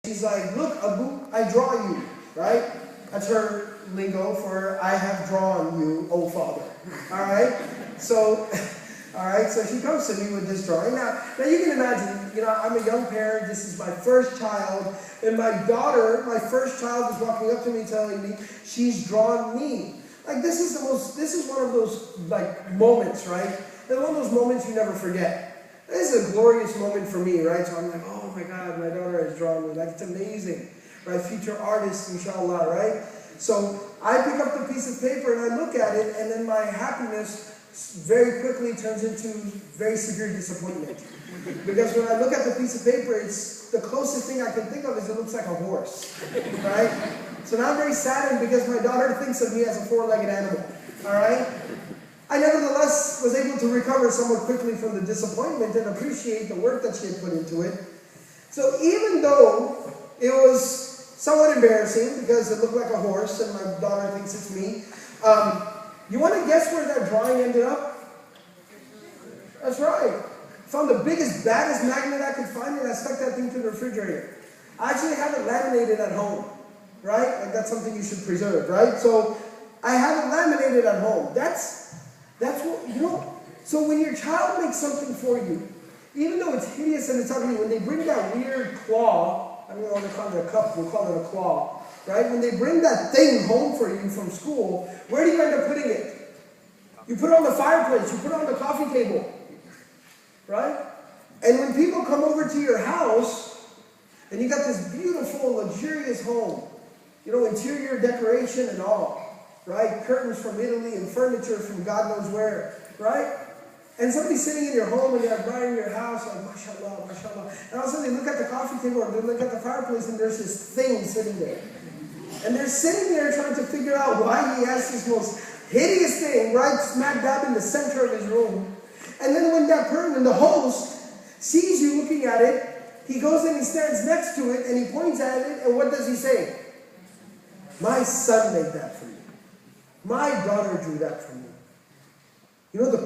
She's like, look, Abu, I draw you, right? That's her lingo for I have drawn you, oh Father. All right? So, so she comes to me with this drawing. Now you can imagine, I'm a young parent. This is my first child. And my daughter, my first child, is walking up to me telling me she's drawn me. Like, this is one of those, moments, right? And one of those moments you never forget. This is a glorious moment for me, right? So I'm like, oh my God, my daughter has drawn me. Like, it's amazing, right? Future artist, inshallah, right? So I pick up the piece of paper and I look at it, and then my happiness very quickly turns into very severe disappointment. Because when I look at the piece of paper, it's the closest thing I can think of is it looks like a horse, right? So now I'm very saddened because my daughter thinks of me as a four-legged animal, all right? I nevertheless was able to recover somewhat quickly from the disappointment and appreciate the work that she had put into it. So even though it was somewhat embarrassing because it looked like a horse and my daughter thinks it's me, you want to guess where that drawing ended up? That's right. Found the biggest, baddest magnet I could find and I stuck that thing to the refrigerator. I actually have it laminated at home, right? Like, that's something you should preserve, right? So I have it laminated at home. That's what, so when your child makes something for you, even though it's hideous and it's ugly, when they bring that weird claw, I don't want to call it a cup, we'll call it a claw, right? When they bring that thing home for you from school, where do you end up putting it? You put it on the fireplace, you put it on the coffee table, right? And when people come over to your house, and you got this beautiful, luxurious home, interior decoration and all, right? Curtains from Italy and furniture from God knows where, right? And somebody's sitting in your home and they're admiring your house, like, mashallah, mashallah. And all of a sudden they look at the coffee table or they look at the fireplace and there's this thing sitting there. And they're sitting there trying to figure out why he has this most hideous thing right smack dab in the center of his room. And then when the host sees you looking at it, he goes and he stands next to it and he points at it, and what does he say? My son made that for me. My daughter drew that for me. The